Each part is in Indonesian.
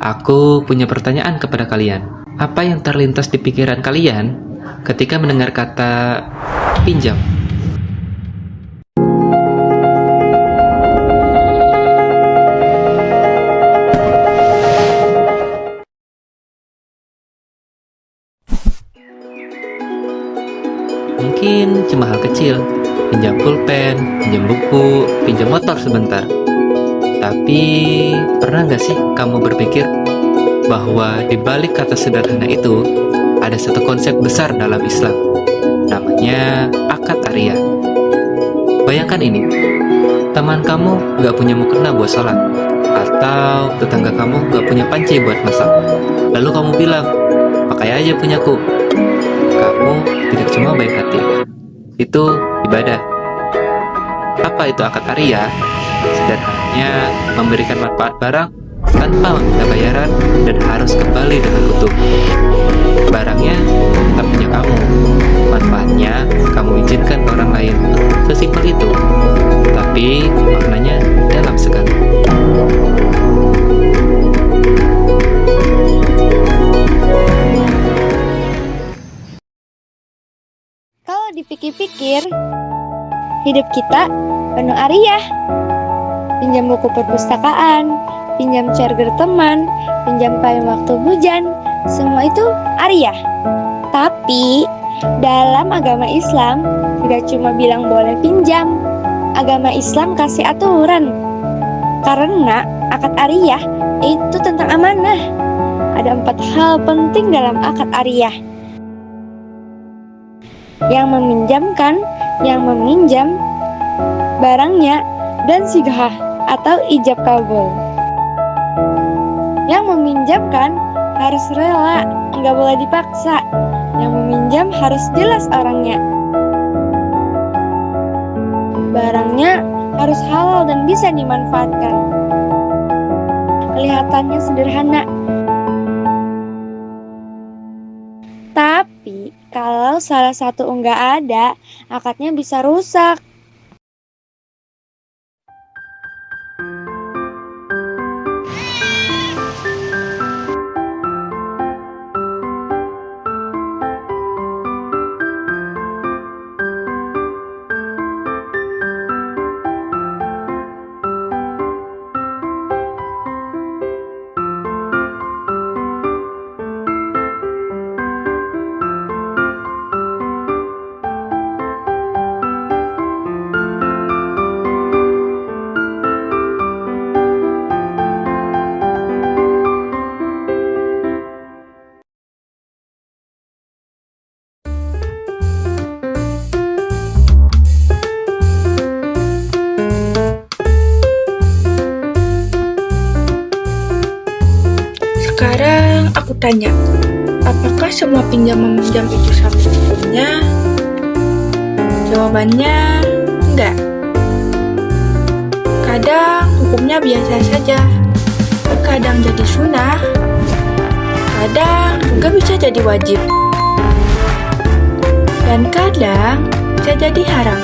Aku punya pertanyaan kepada kalian. Apa yang terlintas di pikiran kalian ketika mendengar kata pinjam? Mungkin cuma hal kecil, pinjam pulpen, pinjam buku, pinjam motor sebentar. Tapi pernah nggak sih kamu berpikir bahwa di balik kata sederhana itu ada satu konsep besar dalam Islam, namanya akad ariyah. Bayangkan ini, teman kamu nggak punya mukena buat sholat, atau tetangga kamu nggak punya panci buat masak. Lalu kamu bilang, pakai aja punyaku. Kamu tidak cuma baik hati, itu ibadah. Apa itu akad ariyah? Sederhananya, memberikan manfaat barang tanpa meminta bayaran dan harus kembali dengan utuh. Barangnya tetap punya kamu, manfaatnya kamu izinkan ke orang lain. Sesimpel itu, tapi maknanya dalam sekali. Kalau dipikir-pikir, hidup kita penuh ariyah. Pinjam buku perpustakaan, pinjam charger teman, pinjam payung waktu hujan, semua itu ariyah. Tapi dalam agama Islam tidak cuma bilang boleh pinjam. Agama Islam kasih aturan. Karena akad ariyah itu tentang amanah. Ada 4 hal penting dalam akad ariyah. Yang meminjamkan, yang meminjam barangnya, dan sigah atau ijab kabul. Yang meminjamkan harus rela, nggak boleh dipaksa. Yang meminjam harus jelas orangnya. Barangnya harus halal dan bisa dimanfaatkan. Kelihatannya sederhana, tapi kalau salah satu nggak ada, akadnya bisa rusak. Sekarang aku tanya, apakah semua pinjam-meminjam itu sama hukumnya? Jawabannya enggak. Kadang hukumnya biasa saja, kadang jadi sunnah, kadang juga bisa jadi wajib, dan kadang bisa jadi haram.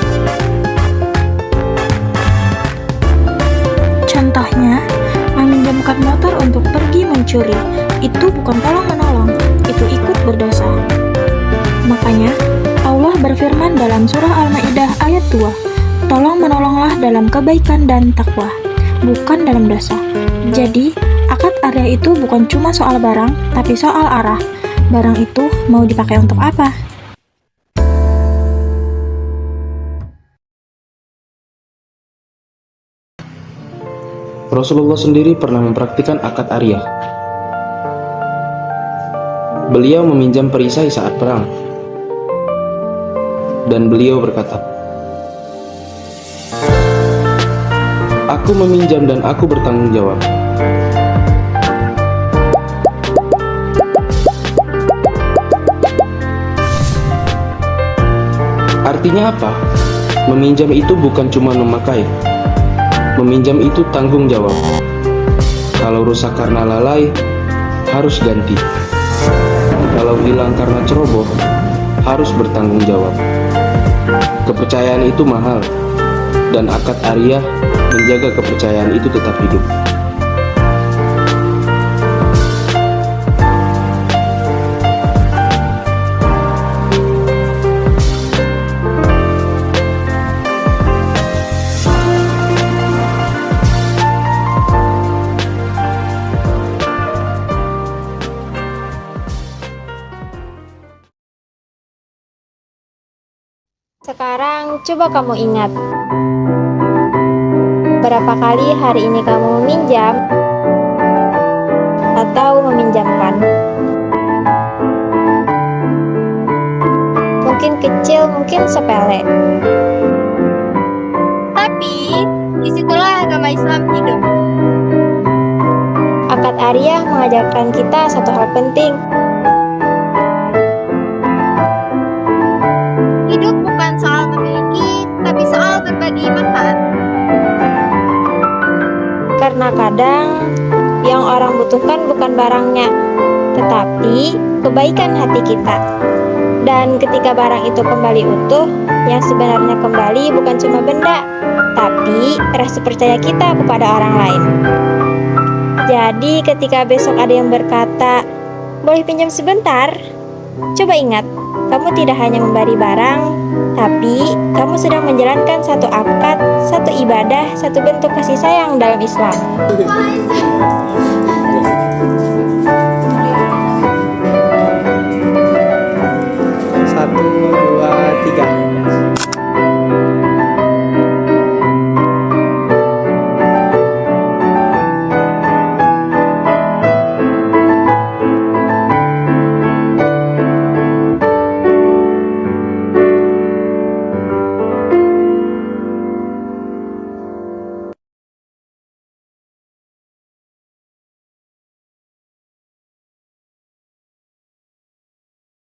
Contohnya, meminjamkan motor untuk pergi mencuri, itu bukan tolong-menolong, itu ikut berdosa. Makanya, Allah berfirman dalam surah Al-Maidah ayat 2, tolong-menolonglah dalam kebaikan dan takwa, bukan dalam dosa. Jadi, akad ariyah itu bukan cuma soal barang, tapi soal arah. Barang itu mau dipakai untuk apa? Rasulullah sendiri pernah mempraktikkan akad ariyah. Beliau meminjam perisai saat perang, dan beliau berkata, "Aku meminjam dan aku bertanggung jawab." Artinya apa? Meminjam itu bukan cuma memakai. Meminjam itu tanggung jawab. Kalau rusak karena lalai, harus ganti. Kalau hilang karena ceroboh, harus bertanggung jawab. Kepercayaan itu mahal, dan akad ariyah menjaga kepercayaan itu tetap hidup. Sekarang coba kamu ingat, berapa kali hari ini kamu meminjam atau meminjamkan? Mungkin kecil, mungkin sepele. Tapi disitulah agama Islam hidup. Akad Arya mengajarkan kita satu hal penting. Hidup bukan soal memiliki, tapi soal berbagi manfaat. Karena kadang yang orang butuhkan bukan barangnya, tetapi kebaikan hati kita. Dan ketika barang itu kembali utuh, yang sebenarnya kembali bukan cuma benda, tapi rasa percaya kita kepada orang lain. Jadi ketika besok ada yang berkata, "Boleh pinjam sebentar?" Coba ingat, kamu tidak hanya memberi barang, tapi kamu sedang menjalankan satu akad, satu ibadah, satu bentuk kasih sayang dalam Islam.